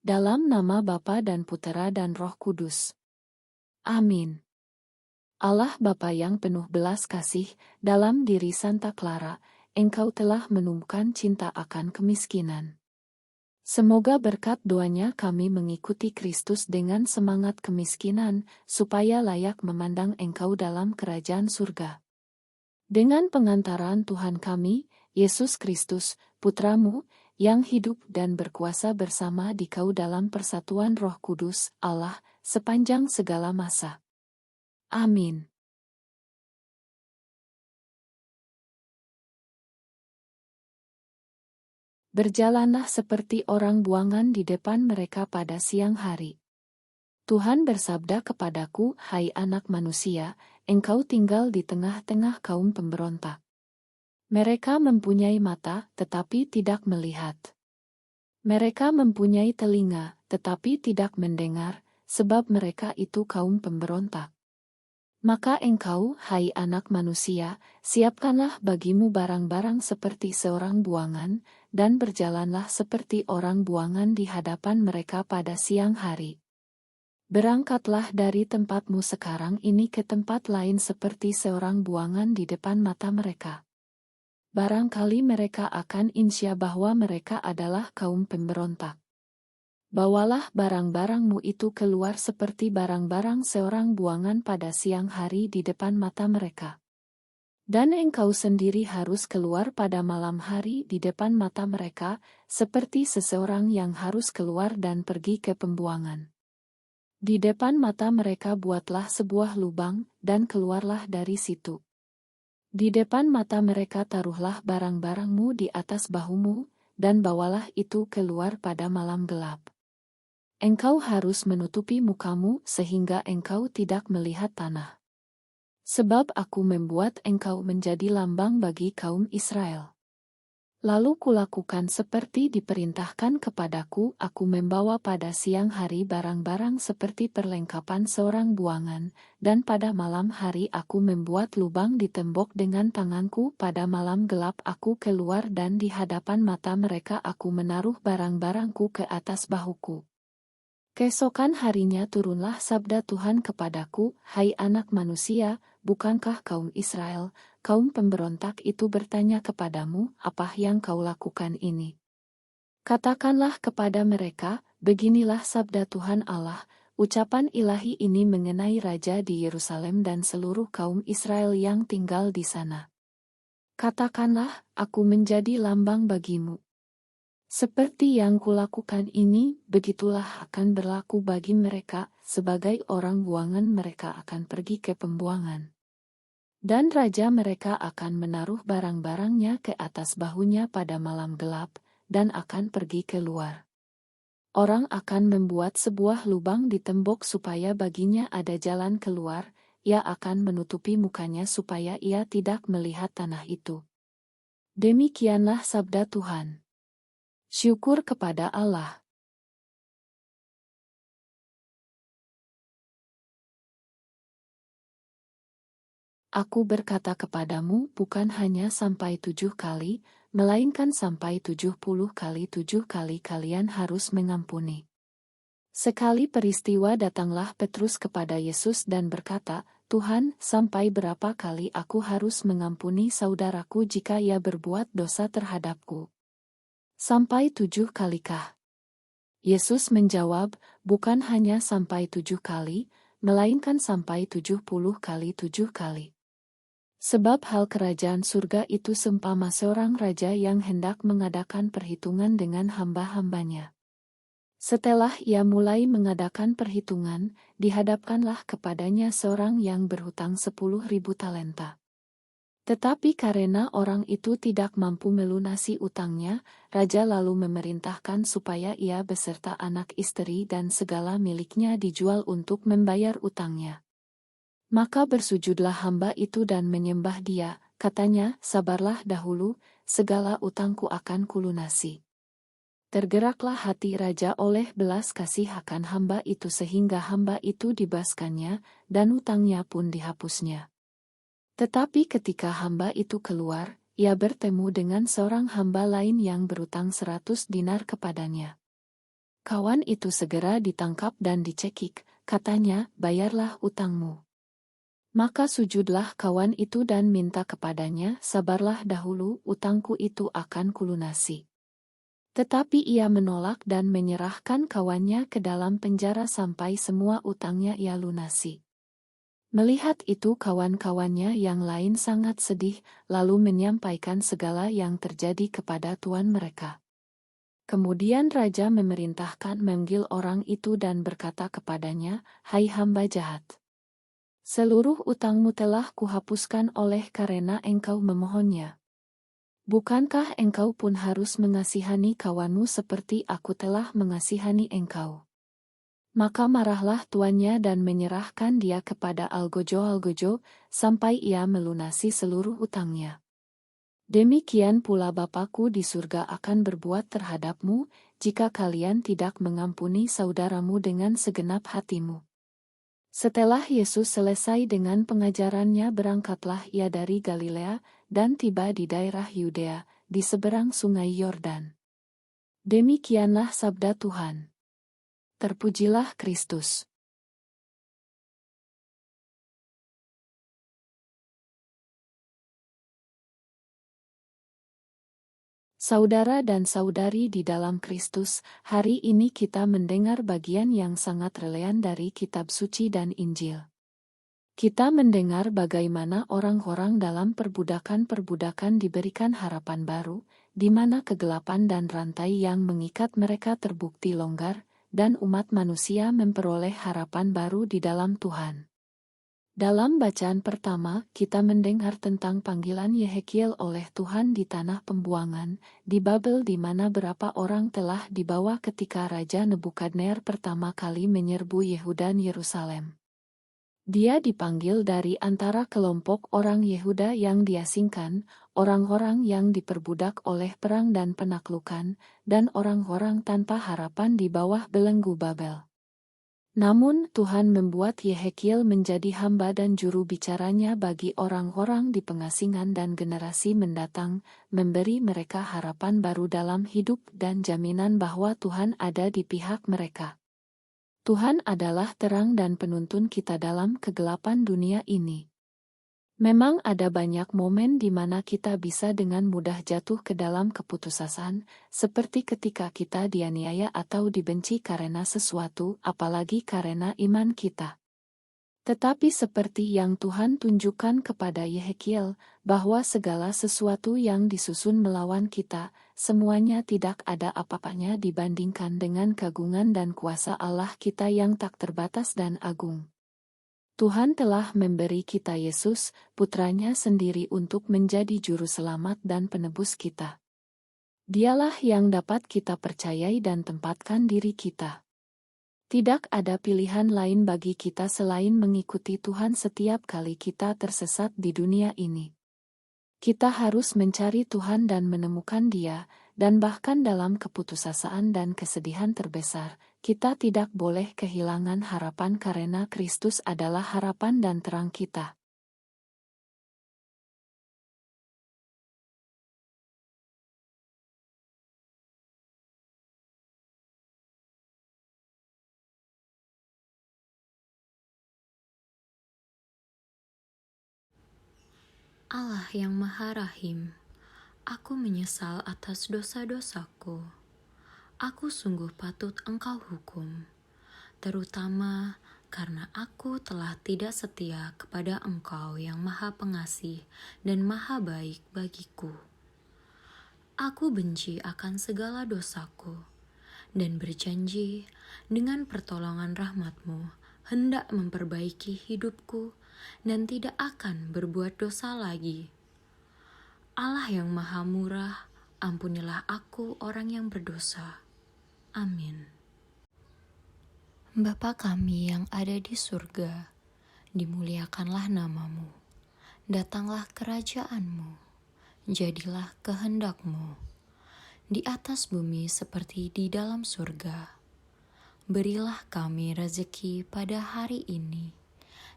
Dalam nama Bapa dan Putera dan Roh Kudus. Amin. Allah Bapa yang penuh belas kasih, dalam diri Santa Clara, Engkau telah menumbuhkan cinta akan kemiskinan. Semoga berkat doanya kami mengikuti Kristus dengan semangat kemiskinan, supaya layak memandang Engkau dalam kerajaan surga. Dengan pengantaran Tuhan kami, Yesus Kristus, Putra-Mu, yang hidup dan berkuasa bersama Dikau dalam persatuan Roh Kudus, Allah, sepanjang segala masa. Amin. Berjalanlah seperti orang buangan di depan mereka pada siang hari. Tuhan bersabda kepadaku, hai anak manusia, engkau tinggal di tengah-tengah kaum pemberontak. Mereka mempunyai mata, tetapi tidak melihat. Mereka mempunyai telinga, tetapi tidak mendengar, sebab mereka itu kaum pemberontak. Maka engkau, hai anak manusia, siapkanlah bagimu barang-barang seperti seorang buangan, dan berjalanlah seperti orang buangan di hadapan mereka pada siang hari. Berangkatlah dari tempatmu sekarang ini ke tempat lain seperti seorang buangan di depan mata mereka. Barangkali mereka akan insya bahwa mereka adalah kaum pemberontak. Bawalah barang-barangmu itu keluar seperti barang-barang seorang buangan pada siang hari di depan mata mereka. Dan engkau sendiri harus keluar pada malam hari di depan mata mereka, seperti seseorang yang harus keluar dan pergi ke pembuangan. Di depan mata mereka buatlah sebuah lubang, dan keluarlah dari situ. Di depan mata mereka taruhlah barang-barangmu di atas bahumu, dan bawalah itu keluar pada malam gelap. Engkau harus menutupi mukamu sehingga engkau tidak melihat tanah. Sebab aku membuat engkau menjadi lambang bagi kaum Israel. Lalu kulakukan seperti diperintahkan kepadaku, aku membawa pada siang hari barang-barang seperti perlengkapan seorang buangan, dan pada malam hari aku membuat lubang di tembok dengan tanganku, pada malam gelap aku keluar dan di hadapan mata mereka aku menaruh barang-barangku ke atas bahuku. Keesokan harinya turunlah sabda Tuhan kepadaku, hai anak manusia, bukankah kaum Israel, kaum pemberontak itu bertanya kepadamu, apa yang kau lakukan ini? Katakanlah kepada mereka, beginilah sabda Tuhan Allah, ucapan ilahi ini mengenai Raja di Yerusalem dan seluruh kaum Israel yang tinggal di sana. Katakanlah, aku menjadi lambang bagimu. Seperti yang kulakukan ini, begitulah akan berlaku bagi mereka, sebagai orang buangan mereka akan pergi ke pembuangan. Dan raja mereka akan menaruh barang-barangnya ke atas bahunya pada malam gelap, dan akan pergi keluar. Orang akan membuat sebuah lubang di tembok supaya baginya ada jalan keluar, ia akan menutupi mukanya supaya ia tidak melihat tanah itu. Demikianlah sabda Tuhan. Syukur kepada Allah. Aku berkata kepadamu bukan hanya sampai 7 kali, melainkan sampai 70 kali 7 kali kalian harus mengampuni. Sekali peristiwa datanglah Petrus kepada Yesus dan berkata, Tuhan, sampai berapa kali aku harus mengampuni saudaraku jika ia berbuat dosa terhadapku? Sampai 7 kalikah? Yesus menjawab, bukan hanya sampai 7 kali, melainkan sampai 70 kali 7 kali. Sebab hal kerajaan surga itu seumpama seorang raja yang hendak mengadakan perhitungan dengan hamba-hambanya. Setelah ia mulai mengadakan perhitungan, dihadapkanlah kepadanya seorang yang berhutang 10.000 talenta. Tetapi karena orang itu tidak mampu melunasi utangnya, raja lalu memerintahkan supaya ia beserta anak istri dan segala miliknya dijual untuk membayar utangnya. Maka bersujudlah hamba itu dan menyembah dia, katanya, sabarlah dahulu, segala utangku akan kulunasi. Tergeraklah hati raja oleh belas kasih akan hamba itu sehingga hamba itu dibebaskannya, dan utangnya pun dihapusnya. Tetapi ketika hamba itu keluar, ia bertemu dengan seorang hamba lain yang berutang 100 dinar kepadanya. Kawan itu segera ditangkap dan dicekik, katanya, bayarlah utangmu. Maka sujudlah kawan itu dan minta kepadanya, sabarlah dahulu, utangku itu akan kulunasi. Tetapi ia menolak dan menyerahkan kawannya ke dalam penjara sampai semua utangnya ia lunasi. Melihat itu kawan-kawannya yang lain sangat sedih, lalu menyampaikan segala yang terjadi kepada tuan mereka. Kemudian raja memerintahkan memanggil orang itu dan berkata kepadanya, "Hai hamba jahat, seluruh utangmu telah kuhapuskan oleh karena engkau memohonnya. Bukankah engkau pun harus mengasihani kawanmu seperti aku telah mengasihani engkau?" Maka marahlah tuannya dan menyerahkan dia kepada algojo-algojo, sampai ia melunasi seluruh utangnya. Demikian pula Bapakku di surga akan berbuat terhadapmu, jika kalian tidak mengampuni saudaramu dengan segenap hatimu. Setelah Yesus selesai dengan pengajarannya, berangkatlah ia dari Galilea, dan tiba di daerah Yudea, di seberang sungai Yordan. Demikianlah sabda Tuhan. Terpujilah Kristus. Saudara dan saudari di dalam Kristus, hari ini kita mendengar bagian yang sangat relevan dari kitab suci dan Injil. Kita mendengar bagaimana orang-orang dalam perbudakan-perbudakan diberikan harapan baru, di mana kegelapan dan rantai yang mengikat mereka terbukti longgar, dan umat manusia memperoleh harapan baru di dalam Tuhan. Dalam bacaan pertama, kita mendengar tentang panggilan Yehekiel oleh Tuhan di tanah pembuangan, di Babel, di mana berapa orang telah dibawa ketika Raja Nebukadnezar pertama kali menyerbu Yehuda dan Yerusalem. Dia dipanggil dari antara kelompok orang Yehuda yang diasingkan, orang-orang yang diperbudak oleh perang dan penaklukan, dan orang-orang tanpa harapan di bawah belenggu Babel. Namun Tuhan membuat Yehekiel menjadi hamba dan juru bicaranya bagi orang-orang di pengasingan dan generasi mendatang, memberi mereka harapan baru dalam hidup dan jaminan bahwa Tuhan ada di pihak mereka. Tuhan adalah terang dan penuntun kita dalam kegelapan dunia ini. Memang ada banyak momen di mana kita bisa dengan mudah jatuh ke dalam keputusasaan, seperti ketika kita dianiaya atau dibenci karena sesuatu, apalagi karena iman kita. Tetapi seperti yang Tuhan tunjukkan kepada Yehekiel, bahwa segala sesuatu yang disusun melawan kita, semuanya tidak ada apa-apanya dibandingkan dengan keagungan dan kuasa Allah kita yang tak terbatas dan agung. Tuhan telah memberi kita Yesus, Putranya sendiri untuk menjadi juru selamat dan penebus kita. Dialah yang dapat kita percayai dan tempatkan diri kita. Tidak ada pilihan lain bagi kita selain mengikuti Tuhan setiap kali kita tersesat di dunia ini. Kita harus mencari Tuhan dan menemukan Dia, dan bahkan dalam keputusasaan dan kesedihan terbesar, kita tidak boleh kehilangan harapan karena Kristus adalah harapan dan terang kita. Allah yang Maha Rahim, aku menyesal atas dosa-dosaku. Aku sungguh patut Engkau hukum, terutama karena aku telah tidak setia kepada Engkau yang Maha Pengasih dan Maha Baik bagiku. Aku benci akan segala dosaku, dan berjanji dengan pertolongan rahmat-Mu hendak memperbaiki hidupku dan tidak akan berbuat dosa lagi. Allah yang Maha Murah, ampunilah aku orang yang berdosa. Amin. Bapa kami yang ada di surga, dimuliakanlah nama-Mu. Datanglah kerajaan-Mu. Jadilah kehendak-Mu di atas bumi seperti di dalam surga. Berilah kami rezeki pada hari ini,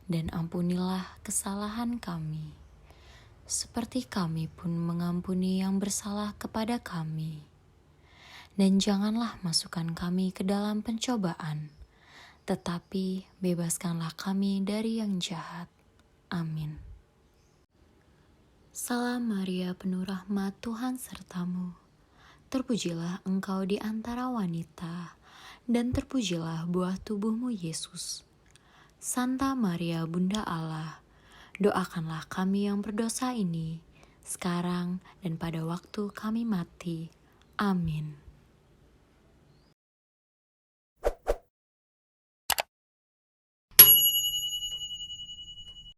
dan ampunilah kesalahan kami, seperti kami pun mengampuni yang bersalah kepada kami. dan janganlah masukkan kami ke dalam pencobaan, tetapi bebaskanlah kami dari yang jahat. Amin. Salam Maria, penuh rahmat, Tuhan sertamu. Terpujilah engkau di antara wanita, dan terpujilah buah tubuhmu Yesus. Santa Maria, Bunda Allah, doakanlah kami yang berdosa ini, sekarang dan pada waktu kami mati. Amin.